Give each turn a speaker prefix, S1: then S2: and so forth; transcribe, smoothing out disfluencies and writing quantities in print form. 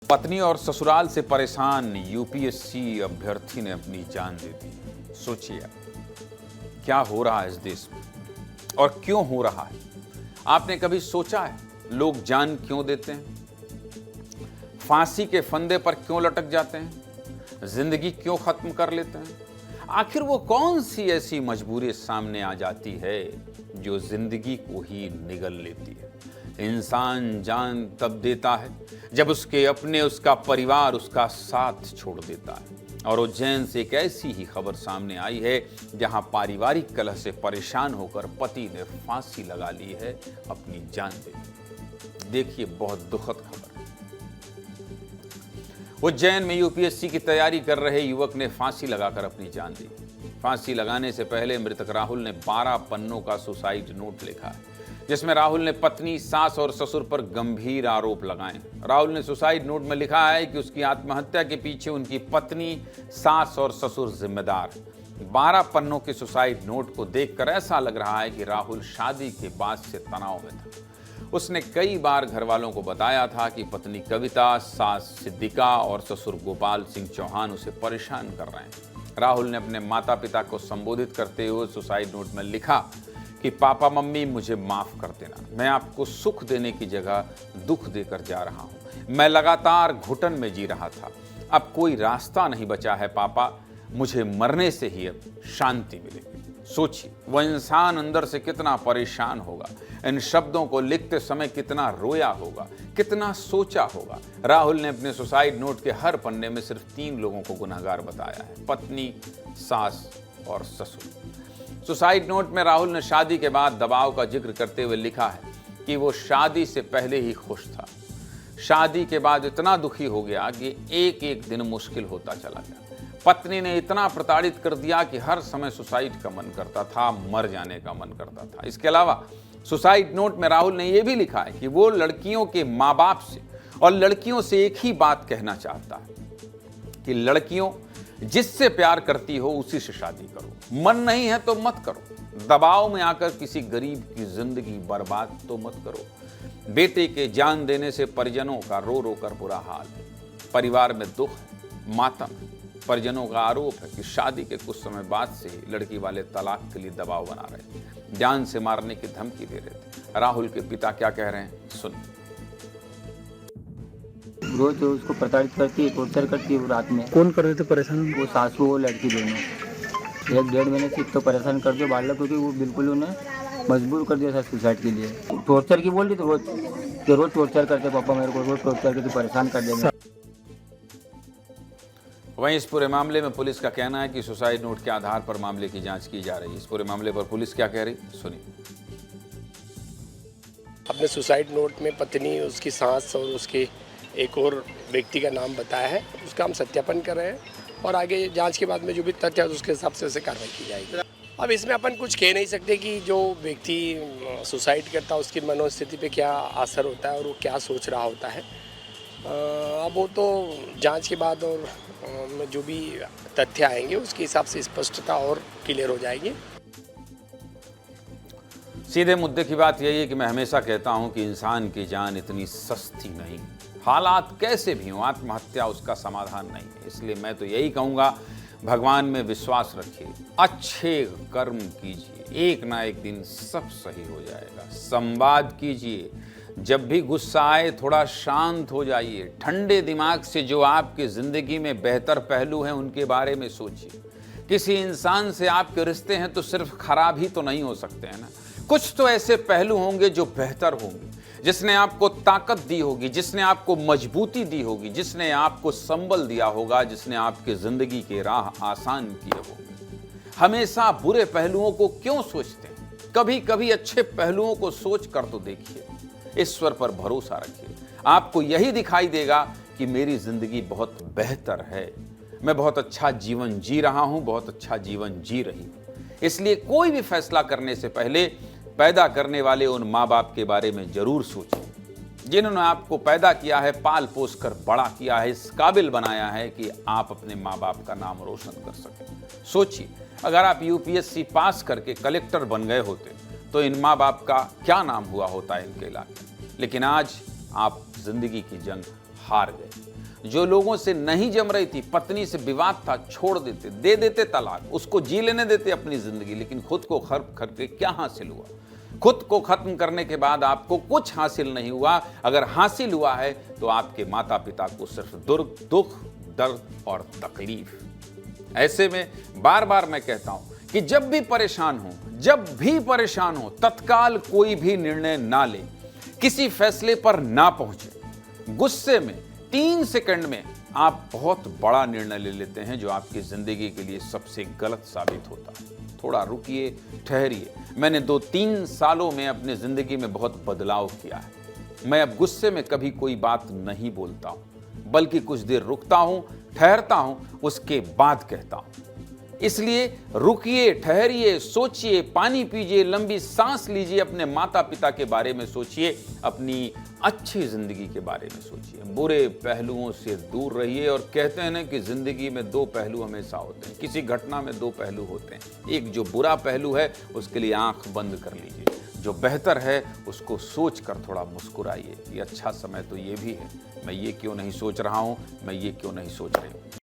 S1: पत्नी और ससुराल से परेशान यूपीएससी अभ्यर्थी ने अपनी जान दे दी। सोचिए क्या हो रहा है इस देश में और क्यों हो रहा है। आपने कभी सोचा है लोग जान क्यों देते हैं? फांसी के फंदे पर क्यों लटक जाते हैं? जिंदगी क्यों खत्म कर लेते हैं? आखिर वो कौन सी ऐसी मजबूरी सामने आ जाती है जो जिंदगी को ही निगल लेती है? इंसान जान तब देता है जब उसके अपने, उसका परिवार उसका साथ छोड़ देता है। और उज्जैन से एक ऐसी ही खबर सामने आई है जहां पारिवारिक कलह से परेशान होकर पति ने फांसी लगा ली है, अपनी जान दे दी। देखिए, बहुत दुखद खबर है। उज्जैन में यूपीएससी की तैयारी कर रहे युवक ने फांसी लगाकर अपनी जान दी। फांसी लगाने से पहले मृतक राहुल ने 12 पन्नों का सुसाइड नोट लिखा है, जिसमें राहुल ने पत्नी, सास और ससुर पर गंभीर आरोप लगाए। राहुल ने सुसाइड नोट में लिखा है कि उसकी आत्महत्या के पीछे उनकी पत्नी, सास और ससुर जिम्मेदार। 12 पन्नों के सुसाइड नोट को देखकर ऐसा लग रहा है कि राहुल शादी के बाद से तनाव में था। उसने कई बार घर वालों को बताया था कि पत्नी कविता, सास सिद्दिका और ससुर गोपाल सिंह चौहान उसे परेशान कर रहे हैं। राहुल ने अपने माता पिता को संबोधित करते हुए सुसाइड नोट में लिखा कि पापा मम्मी, मुझे माफ कर देना। मैं आपको सुख देने की जगह दुख देकर जा रहा हूं। मैं लगातार घुटन में जी रहा था। अब कोई रास्ता नहीं बचा है पापा, मुझे मरने से ही अब शांति मिलेगी। सोचिए, वह इंसान अंदर से कितना परेशान होगा। इन शब्दों को लिखते समय कितना रोया होगा, कितना सोचा होगा। राहुल ने अपने सुसाइड नोट के हर पन्ने में सिर्फ 3 लोगों को गुनहगार बताया है: पत्नी, सास और ससुर। सुसाइड नोट में राहुल ने शादी के बाद दबाव का जिक्र करते हुए लिखा है कि वो शादी से पहले ही खुश था। शादी के बाद इतना दुखी हो गया कि एक एक दिन मुश्किल होता चला गया। पत्नी ने इतना प्रताड़ित कर दिया कि हर समय सुसाइड का मन करता था, मर जाने का मन करता था। इसके अलावा सुसाइड नोट में राहुल ने यह भी लिखा है कि वो लड़कियों के माँ बाप से और लड़कियों से एक ही बात कहना चाहता है कि लड़कियों, जिससे प्यार करती हो उसी से शादी करो। मन नहीं है तो मत करो। दबाव में आकर किसी गरीब की जिंदगी बर्बाद तो मत करो। बेटे के जान देने से परिजनों का रो रो कर बुरा हाल है। परिवार में दुख है, मातम है। परिजनों का आरोप है कि शादी के कुछ समय बाद से ही लड़की वाले तलाक के लिए दबाव बना रहे थे, जान से मारने की धमकी दे रहे थे। राहुल के पिता क्या कह रहे हैं, सुनिए।
S2: रोज उसको प्रताड़ित करती है, टॉर्चर करती है। वो रात में
S3: कौन कर रहे थे परेशान?
S2: वो सासू और लड़की दोनों 1-1.5 महीने से तो परेशान कर दिया बालक, क्योंकि वो बिल्कुल उन्हें मजबूर कर दिया था सुसाइड के लिए। टॉर्चर की बोल रही तो रोज टॉर्चर करते, पापा मेरे को रोज टॉर्चर करके परेशान कर देंगे।
S1: वहीं इस पूरे मामले में पुलिस का कहना है कि सुसाइड नोट के आधार पर मामले की जांच की जा रही है। इस पूरे मामले पर पुलिस क्या कह रही, सुनिए।
S4: अपने सुसाइड नोट में पत्नी, उसकी सास और उसके एक और व्यक्ति का नाम बताया है। उसका हम सत्यापन कर रहे हैं और आगे जांच के बाद में जो भी तथ्य है उसके हिसाब से उसे कार्रवाई की जाएगी। अब इसमें अपन कुछ कह नहीं सकते कि जो व्यक्ति सुसाइड करता है उसकी मनोस्थिति पे क्या असर होता है और वो क्या सोच रहा होता है। अब वो तो जांच के बाद और जो भी तथ्य आएंगे उसके हिसाब से स्पष्टता और क्लियर हो जाएगी।
S1: सीधे मुद्दे की बात यही है कि मैं हमेशा कहता हूं कि इंसान की जान इतनी सस्ती नहीं। हालात कैसे भी हों, आत्महत्या उसका समाधान नहीं है। इसलिए मैं तो यही कहूंगा, भगवान में विश्वास रखिए, अच्छे कर्म कीजिए, एक ना एक दिन सब सही हो जाएगा। संवाद कीजिए, जब भी गुस्सा आए थोड़ा शांत हो जाइए। ठंडे दिमाग से जो आपकी जिंदगी में बेहतर पहलू हैं उनके बारे में सोचिए। किसी इंसान से आपके रिश्ते हैं तो सिर्फ खराब ही तो नहीं हो सकते हैं ना। कुछ तो ऐसे पहलू होंगे जो बेहतर होंगे, जिसने आपको ताकत दी होगी, जिसने आपको मजबूती दी होगी, जिसने आपको संबल दिया होगा, जिसने आपके जिंदगी के राह आसान किए होंगे। हमेशा बुरे पहलुओं को क्यों सोचते हैं? कभी कभी अच्छे पहलुओं को सोच कर तो देखिए। ईश्वर पर भरोसा रखिए, आपको यही दिखाई देगा कि मेरी जिंदगी बहुत बेहतर है, मैं बहुत अच्छा जीवन जी रहा हूं, बहुत अच्छा जीवन जी रही हूं। इसलिए कोई भी फैसला करने से पहले पैदा करने वाले उन माँ बाप के बारे में जरूर सोचिए, जिन्होंने आपको पैदा किया है, पाल पोस कर बड़ा किया है, इस काबिल बनाया है कि आप अपने माँ बाप का नाम रोशन कर सकें। सोचिए, अगर आप यूपीएससी पास करके कलेक्टर बन गए होते तो इन माँ बाप का क्या नाम हुआ होता है इनके इलाके। लेकिन आज आप जिंदगी की जंग हार गए। जो लोगों से नहीं जम रही थी, पत्नी से विवाद था, छोड़ देते, दे देते तलाक, उसको जी लेने देते अपनी जिंदगी, लेकिन खुद को खत्म करके क्या हासिल हुआ? खुद को खत्म करने के बाद आपको कुछ हासिल नहीं हुआ। अगर हासिल हुआ है तो आपके माता पिता को सिर्फ दुख, दर्द और तकलीफ। ऐसे में बार बार मैं कहता हूं कि जब भी परेशान हो, तत्काल कोई भी निर्णय ना ले, किसी फैसले पर ना पहुंचे। गुस्से में 3 सेकंड में आप बहुत बड़ा निर्णय ले लेते हैं जो आपकी जिंदगी के लिए सबसे गलत साबित होता है। थोड़ा रुकिए, ठहरिए। मैंने 2-3 सालों में अपनी जिंदगी में बहुत बदलाव किया है। मैं अब गुस्से में कभी कोई बात नहीं बोलता हूं, बल्कि कुछ देर रुकता हूं, ठहरता हूं, उसके बाद कहता हूं। इसलिए रुकिए, ठहरिए, सोचिए, पानी पीजिए, लंबी सांस लीजिए, अपने माता पिता के बारे में सोचिए, अपनी अच्छी जिंदगी के बारे में सोचिए। बुरे पहलुओं से दूर रहिए। और कहते हैं ना कि जिंदगी में 2 पहलू हमेशा होते हैं, किसी घटना में 2 पहलू होते हैं। एक जो बुरा पहलू है उसके लिए आंख बंद कर लीजिए, जो बेहतर है उसको सोच कर थोड़ा मुस्कुराइए। ये अच्छा समय तो ये भी है, मैं ये क्यों नहीं सोच रहा हूं, मैं ये क्यों नहीं सोच रही हूं।